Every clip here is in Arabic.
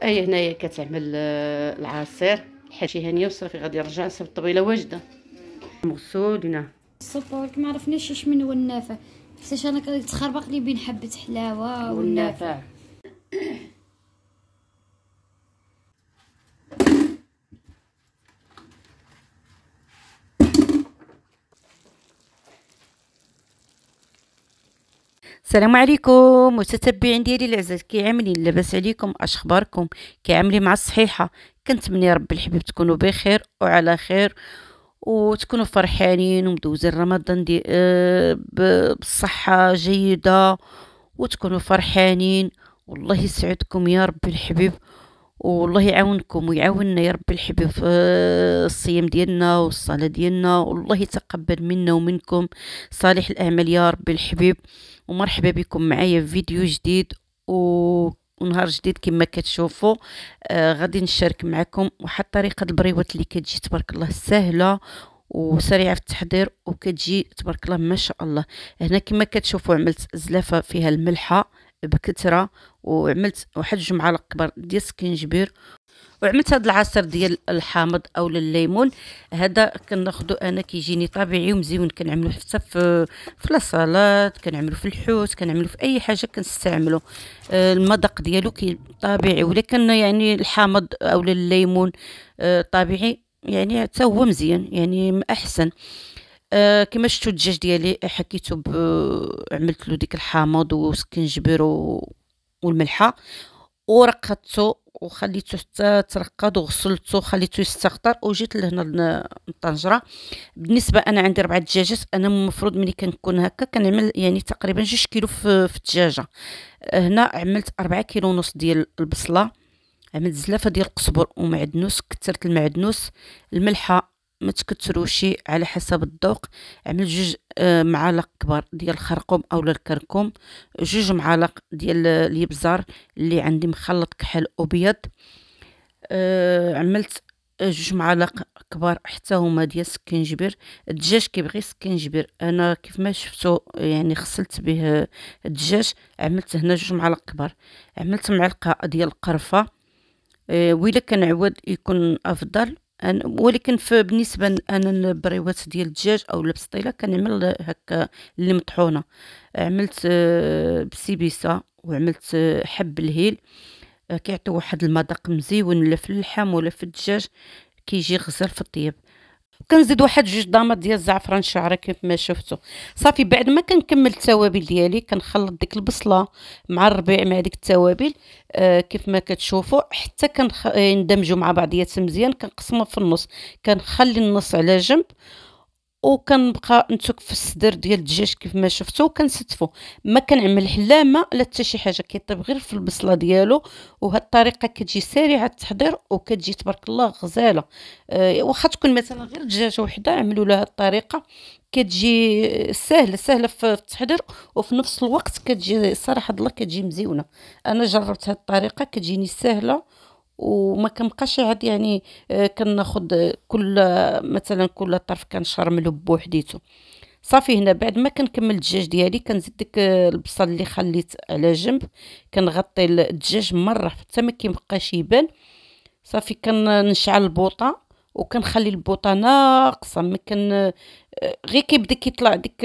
اي هنايا كتعمل العصير حاشي هانيه وصافي غادي نرجع نصيب الطبيله واجده مغسول هنا. الصبر ما عرفناش اش من هو النافع، حيت انا كتخربق لي بين حبه حلاوه والنافع. السلام عليكم متتبعين ديالي العزاز، كي عاملين؟ لاباس عليكم؟ اش اخباركم؟ كي عاملين مع الصحيحه؟ كنتمنى يا ربي الحبيب تكونوا بخير وعلى خير وتكونوا فرحانين ومدوزين رمضان دي بصحه جيده وتكونوا فرحانين. والله يسعدكم يا ربي الحبيب، والله يعاونكم ويعاوننا يا ربي الحبيب في الصيام ديالنا والصلاه ديالنا، والله يتقبل منا ومنكم صالح الاعمال يا ربي الحبيب. ومرحبا بكم معايا في فيديو جديد ونهار جديد كما كتشوفوا. غادي نشارك معكم واحد طريقه البريوات اللي كتجي تبارك الله سهله وسريعه في التحضير وكتجي تبارك الله ما شاء الله. هنا كما كتشوفوا عملت زلافه فيها الملحه بكثره، وعملت واحد 2 معالق كبار ديال السكينجبير، وعملت هذا العصير ديال الحامض او الليمون. هذا كناخذو انا كيجيني طبيعي ومزيون، كنعملو حتى في لاصالات، كنعملو في الحوت، كنعملو في اي حاجه كنستعملو. المذاق ديالو طبيعي، ولكن يعني الحامض او الليمون طبيعي يعني حتى هو مزيان يعني احسن. كما شفتوا الدجاج ديالي حكيته عملت له ديك الحامض وسكنجبير والملحه، ورقدته وخليته حتى ترقد وغسلته وخليته يستقطر وجيت لهنا الطنجره. بالنسبه انا عندي 4 دجاجات، انا المفروض ملي كنكون هكا كنعمل يعني تقريبا 2 كيلو في الدجاجه. هنا عملت 4 كيلو ونص ديال البصله، عملت زلافه ديال القزبر ومعدنوس، كثرت المعدنوس. الملحه ما تكتروش على حسب الذوق. عملت 2 معالق كبار ديال الخرقوم اولا الكركم، 2 معالق ديال الابزار اللي عندي مخلط كحل ابيض. عملت 2 معالق كبار حتى هما ديال السكينجبير. الدجاج كيبغي السكينجبير، انا كيف ما شفتوا يعني غسلت به الدجاج. عملت هنا 2 معالق كبار. عملت معلقه ديال القرفه، وإلا كان عواد يكون افضل. ولكن بالنسبه انا البريوات ديال الدجاج او البسطيله كنعمل هكا اللي مطحونه. عملت بسيبيسه وعملت حب الهيل، كيعطي واحد المذاق مزيون لا في اللحم ولا في الدجاج، كيجي غزال في الطياب. كنزيد واحد 2 ضامات ديال الزعفران شعره كيف ما شفتوا. صافي بعد ما كنكمل التوابل ديالي كنخلط ديك البصله مع الربيع مع ديك التوابل كيف ما كتشوفوا حتى يندمجوا مع بعضيات مزيان. كنقسمهم في النص، كنخلي النص على جنب وكنبقى نتوك في الصدر ديال الدجاج كيف ما شفتوا وكنستفو. ما كنعمل لا ما لا حتى شي حاجه، كيطيب غير في البصله ديالو. وهاد الطريقه كتجي سريعه التحضير وكتجي تبارك الله غزاله. واخا تكون مثلا غير دجاجه وحده عملوا لها الطريقه كتجي سهله في التحضير، وفي نفس الوقت كتجي صراحه الله كتجي مزيونه. انا جربت هاد الطريقه كتجيني سهله وما كنبقاش عاد يعني كناخد كل مثلا كل طرف كنشرملو بوحديتو. صافي هنا بعد ما كنكمل الدجاج ديالي كنزيد ديك البصل اللي خليت على جنب، كنغطي الدجاج مره حتى ما كيبقاش يبان. صافي كنشعل البوطه وكنخلي البوطه ناقصه، ما كان غير كيبدا كيطلع ديك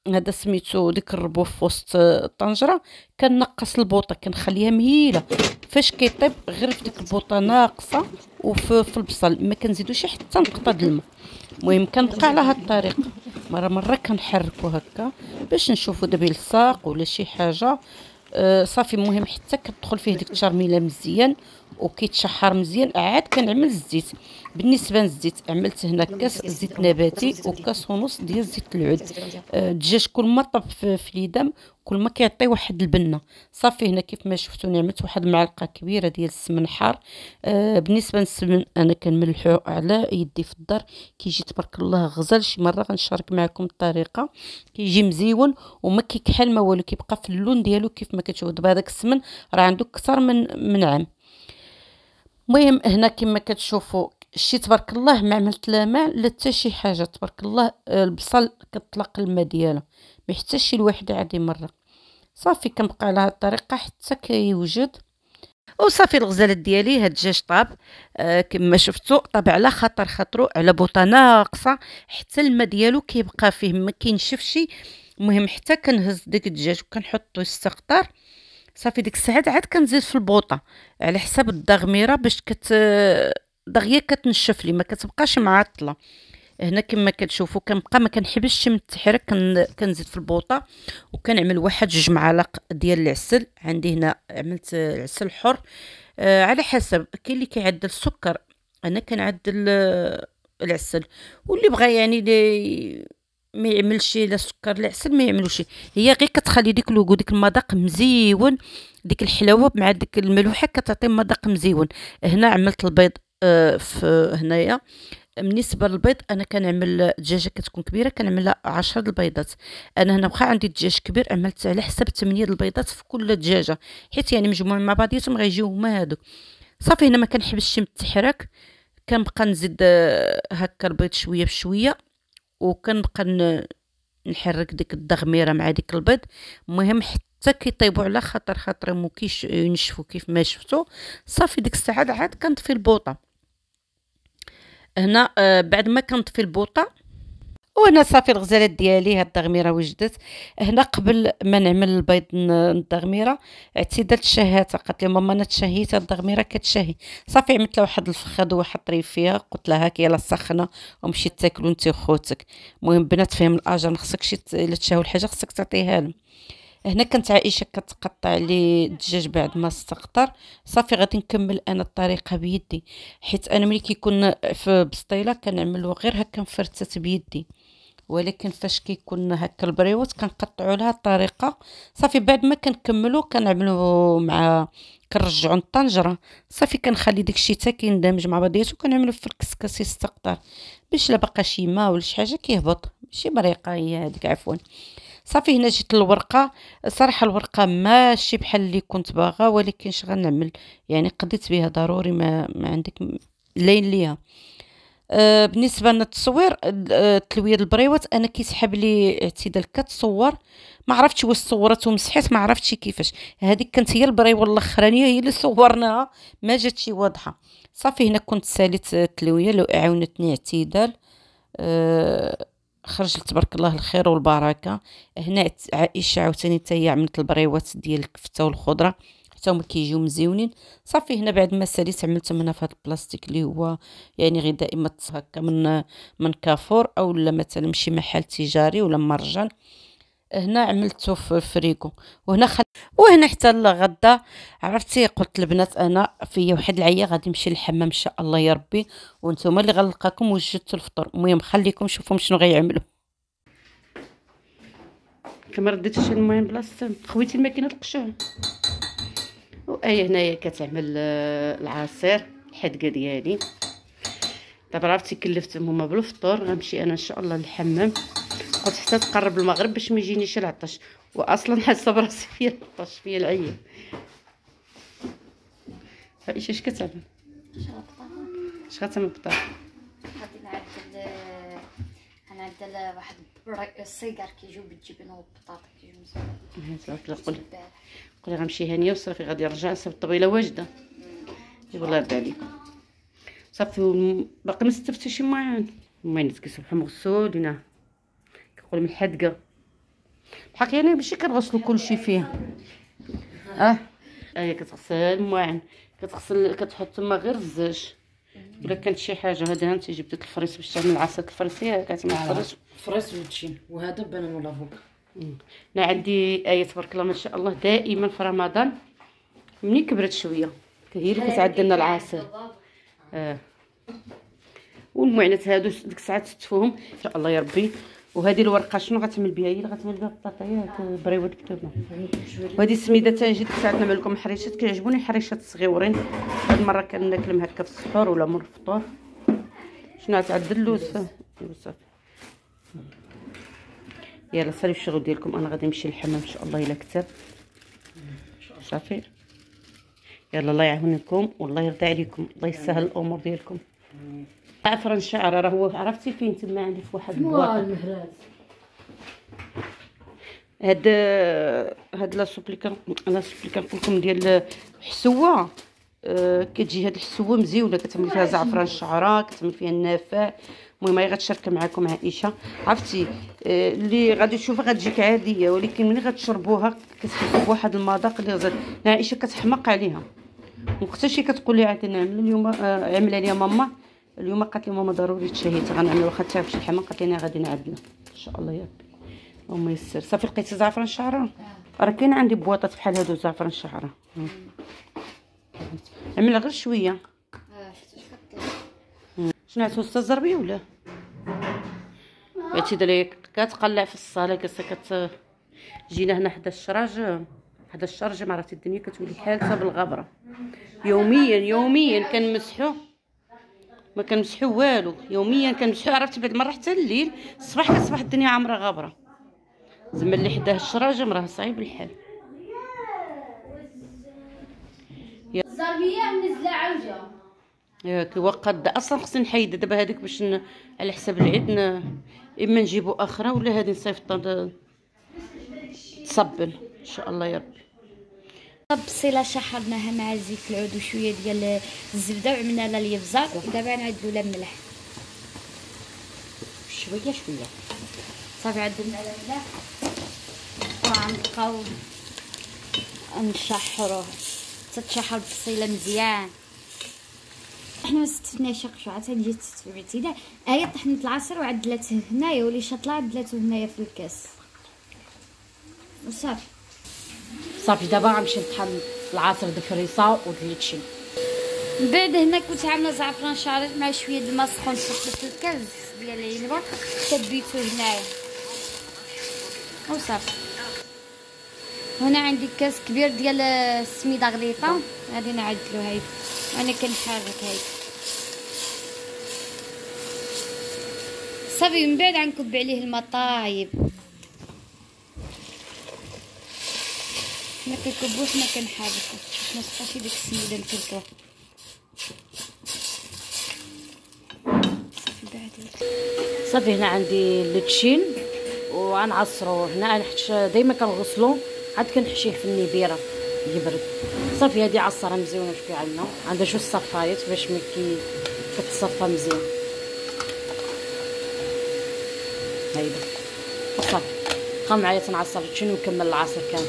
هذا سميتو ديك الربوف في وسط الطنجره، كنقص البوطه كنخليها مهيله. فاش كيطيب غير في ديك البوطه ناقصه وفي البصل ما كنزيدوش حتى نقطه د الماء. المهم كنبقى على هاد الطريقه مره كنحركو هكا باش نشوفو دابا يلصق ولا شي حاجه. صافي المهم حتى كتدخل فيه ديك التشرميله مزيان وكيتشحر مزيان. عاد كنعمل الزيت. بالنسبه للزيت عملت هنا كاس زيت نباتي وكاس ونص ديال زيت العود. الدجاج كل ما طب في اليدام كل ما كيعطي واحد البنه. صافي هنا كيف ما شفتوني عملت واحد المعلقه كبيره ديال السمن حار. بالنسبه للسمن انا كنملحو على يدي في الدار، كيجي تبارك الله غزال. شي مره غنشارك معكم الطريقه، كيجي مزيون وما كيكحل ما والو، كيبقى في اللون ديالو كيف ما كتشوفوا. دابا هذاك السمن راه عنده اكثر من عام. المهم هنا كما كتشوفوا شي تبارك الله ما عملت لا ماء لا حتى شي حاجه. تبارك الله البصل كطلق الماء ديالو، ما يحتاجش شي الوحده عادي مره. صافي كنبقى على هاد الطريقه حتى كيوجد وصافي الغزالات ديالي هاد الدجاج طاب. كما شفتوا طاب على خاطرو على بوطه ناقصه، حتى الماء ديالو كيبقى فيه ما كينشفش. المهم حتى كنهز داك الدجاج وكنحطو يستقطر، صافي ديك الساعات عاد كنزيد في البوطه على حساب الدغميره باش دغيا كتنشف لي ما كتبقاش معطله. هنا كما كتشوفوا كنبقى ما كنحبسش من التحريك، كنزيد في البوطه وكنعمل 1-2 معالق ديال العسل. عندي هنا عملت العسل حر، على حسب. كاين اللي كيعدل السكر، انا كنعدل العسل، واللي بغى يعني ما يعملش لا سكر لا عسل ما يعملوش. هي غير كتخلي ديك الوغو ديك المذاق مزيون، ديك الحلاوه مع ديك الملوحه كتعطي مذاق مزيون. هنا عملت البيض في هنايا. بالنسبه للبيض انا كنعمل دجاجه كتكون كبيره كنعملها 10 البيضات. انا هنا واخا عندي دجاج كبير عملت على حسب 8 البيضات في كل دجاجه، حيت يعني مجموع مع بعضياتهم غيجيو هما هادوك. صافي هنا ما كنحبسش من التحراك، كنبقى نزيد هكا البيض شويه بشويه، وكنبقى نحرك ديك الدغميره مع ديك البيض. المهم حتى كيطيبوا على خاطرهم ينشفوا كيف ما شفتوا. صافي ديك الساعه عاد كنطفي البوطه. هنا بعد ما كنطفي البوطه، وانا صافي الغزالات ديالي هاد الدغميره وجدت. هنا قبل ما نعمل البيض الدغميره اعتدلت الشهاته، قالت لي ماما انا تشهيت هاد الدغميره كتشهي. صافي عملت لها واحد الفخاد وواحد الطريف فيها، قلت لها هاك يلا سخنه ومشيت تاكلوا انت وخوتك. المهم بنات فهم الاجر، ما خصكش الا تشهوا الحاجه خصك تعطيها لهم. هنا كانت عائشه كتقطع لي الدجاج بعد ما استقطر. صافي غادي نكمل انا الطريقه بيدي، حيت انا ملي كيكون في بسطيله كنعملو غير هكا مفرتات بيدي، ولكن فاش كيكون هكا البريوت كنقطعوا لها الطريقه. صافي بعد ما كنكملو كنعملو مع كنرجعو الطنجره. صافي كنخلي داكشي حتى كيندمج مع بعضياتو، كنعملو في الكسكاس يستقطر باش لا بقى شي ما ولا شي حاجه كيهبط. ماشي بريقه هي هذيك، عفوا. صافي هنا جيت الورقه. صراحه الورقه ماشي بحال اللي كنت باغا، ولكن اش غنعمل يعني قضيت بها ضروري، ما عندك لين ليها. بالنسبه للتصوير تلويه البريوات انا كيسحب لي اعتدال كتصور، ما عرفتش واش صورت ومسحت، ما عرفتش كيفاش. هذيك كانت هي البريوه الاخرانيه هي اللي صورناها ما جاتش واضحه. صافي هنا كنت ساليت التلويه لو عاونتني اعتدال. خرج تبارك الله الخير والبركه. هنا عائشه عاوتاني حتى هي عملت البريوات ديال الكفته والخضره حتى هما كيجيو مزيونين. صافي هنا بعد ما ساليت عملت منها في هذا البلاستيك اللي هو يعني غير دائما هكا من كافور او لا مثلا شي محل تجاري ولا مرجان. هنا عملته في فريكو. وهنا حتى الغدا عرفتي قلت البنات انا فيا واحد العيا غادي نمشي للحمام ان شاء الله يا ربي، وانتم اللي غنلقاكم وجدتوا الفطور. المهم خليكم شوفوا شنو غيعملوا. كما رديتش المهم بلاصه خويتي الماكينه القشوع. وايه هنايا كتعمل العصير الحدقه ديالي. دابا عرفتي كلفتهم هما بالفطور، غنمشي انا ان شاء الله للحمام. قلت حتى تقرب المغرب باش ما يجينيش العطش، واصلا حاسه براسي فيا العطش فيا العيا. عائشه اش كتعمل؟ اش غتعمل بالطبخ؟ غادي نعدل واحد السيجار كيجيو بالجبن والبطاطا كيجيو مزيان. قولي غنمشي هانيه وصافي غادي نرجع نصاوب الطبيله واجده. والله يرضي عليكم. صافي باقي ما استفتش شي معان الماينات كيصبحوا مغسولين. كنقول من الحدقه بحق يعني ماشي كنغسلو كلشي فيها. هي كتغسل الماعن، كتحط تما غير الزاج. الا كانت شي حاجه هذا انت جبت الفريس باش تعمل عسل الفريسيه كتعمل فريس وتشين، وهذا بنان ولا فوق. انا عندي ايه تبارك الله ما شاء الله دائما في رمضان ملي كبرت شويه هي اللي كتعدل لنا العسل. والمعنات هادو ديك الساعات تتفوهم ان شاء الله يا ربي. وهذه الورقه شنو غتعمل بها؟ هي اللي غتعمل بها البطاطايات بريوه الكتوبه. وهذه السميده تنجي ديك الساعات نعمل لكم حريشات، كيعجبوني حريشات صغيورين. هاد المره كناكلهم هكا في السحور ولا مور الفطور. شنو غتعدل اللوز صافي. يلا صافي الشغل ديالكم، انا غادي نمشي للحمام ان شاء الله الا كتب. صافي يلا الله يعاونكم والله يرضي عليكم، الله يسهل الامور ديالكم. عفرا الشعر راه هو عرفتي فين تما عندي في واحد البواط. هاد لا سوبليكا نقول لكم ديال الحسوه. كتجي هاد الحسوه مزيونه، كتعمل فيها زعفران الشعره، كتعمل فيها النافع. المهم هي غتشارك معكم عائشه. عرفتي اللي غادي تشوفها غتجيك عاديه، ولكن ملي غتشربوها كتحسوا بواحد المذاق اللي عائشه كتحماق عليها. وقتاش شي كتقول لي عاد نعمل اليوم، عملها لي ماما اليوم. قالت لي ماما ضروري تشهيت غنعمل، واخا تعرف شي حماق قالت لي غادي نعدلها ان شاء الله يا ربي. اللهم يسر. صافي لقيتي زعفران الشعره؟ راه كاين عندي بواطات بحال هادو زعفران الشعره. عملها غير شويه. شنو عرفتو استاذ زربي ولا بغيتي ديري كتقلع في الصاله جينا هنا حدا الشرج ما عرفتي الدنيا كتولي حالته بالغبره. يوميا كنمسحو، ما كنمسحو والو، يوميا كنمسحو. عرفتي بعد مره حتى الليل الصباح كتصبح الدنيا عامره غبره. زعما اللي حداه الشراجم راه صعيب الحال. الزربيه منزله عوجه ياك وقد اصلا خصني نحيد دابا هذيك باش على حساب العيد اما نجيبو اخرى ولا هذه نصيفط تصبن ان شاء الله يا ربي. البصيله شحرناها مع زيت العود وشويه ديال الزبده وعملنا لها اليبزار. دابا نعدلو لها الملح شويه. صافي عدلنا لها الملح وغنبقاو نشحروه تتشحر البصيله مزيان. احنا ما استفدناش قشعه هادي جات تبعتينا. هي طحنت العصير وعدلته هنايا ولي شطله عدلته هنايا في الكاس صافي. دابا غنمشي نطحن العصير د الفريصه ودليتشي. من بعد هنا كنت عامله زعفران شعري مع شويه د الماء سخون صبت في الكاس ديال العنبه كبيتو هنايا وصافي. هنا عندي كاس كبير ديال السميده غليطه غادي نعدلو هايد وانا كنحرك هايد صافي. من بعد غنكب عليه الماء طايب. ما كنكبوش ما كنحركو باش ما تبقاش ديك السميده مكلكله. صافي هنا عندي اللتشين وغنعصرو هنا حيت ديما كنغسلو عاد كنحشيه في النبيره يبرد. صافي هادي عصره مزيونه شويه عندها جوج صفايات باش ملي كتصفى مزيان. هايدا صافي بقى معايا تنعصر اللتشين ونكمل العصير كامل.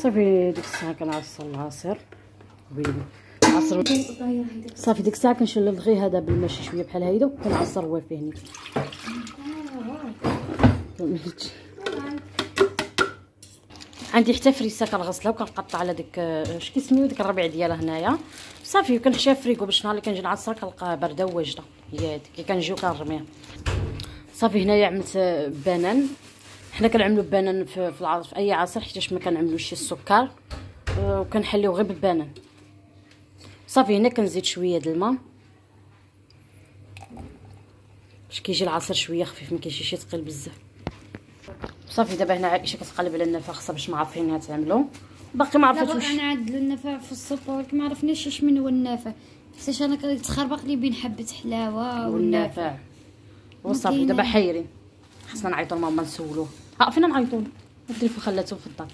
صافي ديك الساعه كنعصر العصير عصر. صافي ديك الساعه كنشلل غير هذا بالماء شي شويه بحال هيدا وكنعصر هو فيه نيت. عندي حتى فريسه كنغسلها وكنقطع على ديك اش كيسميو ديك الربيع ديالها هنايا صافي. وكنحشيها في فريكو باش نهار اللي كنجي نعصر كنلقاها بارده وواجده. هي هذيك كي كنجيو كنرميها. صافي هنايا عملت بنان. حنا كنعملو بنان في العصر في اي عصير حيتاش ما كنعملوش شي السكر وكنحليو غير بالبنان. صافي هنا كنزيد شويه د الماء باش كيجي العصير شويه خفيف ما كيجيش ثقيل بزاف. صافي دابا هنا عائشه كتقلب على النفاخ باش ما عارفينها تعملو. باقي ما عرفتوش. دابا نعدلو النفاع في السوبر ولكن ما عرفناش شمن هو النافع. حيتاش انا كتخربق لي بين حبه حلاوه والنافع وصافي. دابا حايرين خصنا نعيطوا لماما نسولوه. فينا نعيطوا التليفون خلاته في الدار.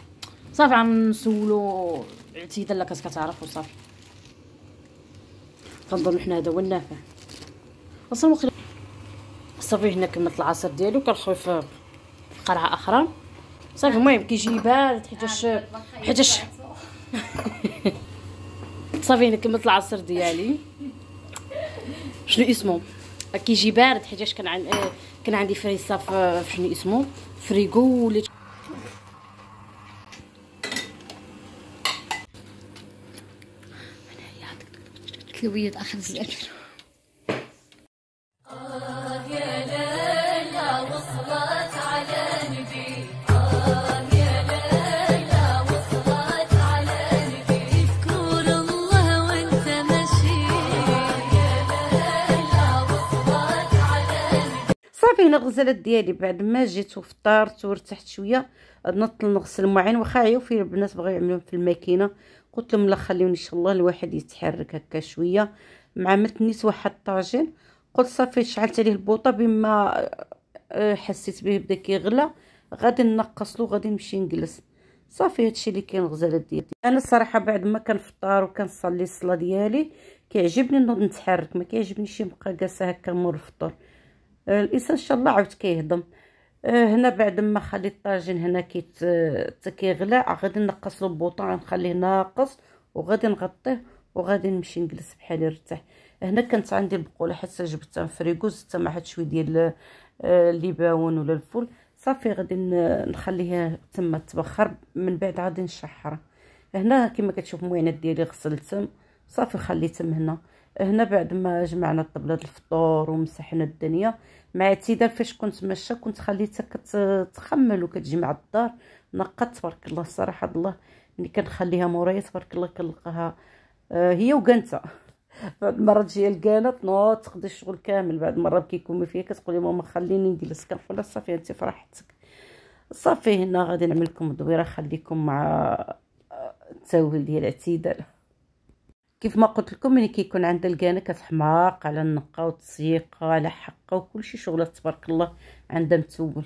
صافي غنسولو اعتذار لا كتعرف وصافي. كنظن حنا هذا هو النافع اصلا. صافي هنا كملت العصير ديالو كنخوي في قرعه اخرى. صافي المهم كيجي بارد حيتاش صافي هنا كملت العصير ديالي. شنو اسمه كيجي بارد حيتاش كان عندي فريسه في شنو اسمه فريغو ولا كلوية اخر زين. صافي هنا الغزالات ديالي بعد ما جيت وفطرت وارتحت شويه نط نغسل المواعين. واخا عيو فيه البنات بغاو يعملوهم في الماكينه قلت لهم لا خليوني ان شاء الله الواحد يتحرك هكا شويه. مع عملت نيت واحد الطاجين، قلت صافي شعلت عليه البوطه بما حسيت به بدا كيغلى غادي نقصلو غادي نمشي نجلس. صافي هادشي اللي كاين الغزاله ديالي. انا الصراحه بعد ما كنفطر وكنصلي الصلاه ديالي كيعجبني نوض نتحرك، ما كيعجبنيش نبقى جالسه هكا مور الفطور. الانسان ان شاء الله عاود كيهضم. هنا بعد ما خليت الطاجين هنا كيغلى غادي نقصلو البوطه، غنخليه ناقص وغادي نغطيه وغادي نمشي نجلس بحالي نرتاح. هنا كانت عندي البقوله حتى جبتها في فريكو، زدتها مع واحد شويه ديال الليباون ولا الفول. صافي غادي نخليها تما تبخر، من بعد غادي نشحرها. هنا كما كتشوف المعينات ديالي غسلتهم صافي خليتهم هنا. هنا بعد ما جمعنا الطبله الفطور ومسحنا الدنيا مع اعتدال فاش كنت ماشيه كنت خليتها كتخمل وكتجمع الدار نقات تبارك الله. الصراحه الله ملي كنخليها مورايا تبارك الله كنلقاها هي وكانتها. بعد مرة تجي الكانه تنوض تقضي الشغل كامل، بعد مرة كيكون ما فيها كتقولي ماما خليني نجلس، كنقول لها صافي انت فرحتك. صافي هنا غادي نعمل لكم دويره خليكم مع التوهل ديال الاعتدال. كيف ما قلت لكم ملي كيكون عندها الكانه كتحماق على النقه والتسييقه على حقه وكلشي شغلات تبارك الله عندها متول.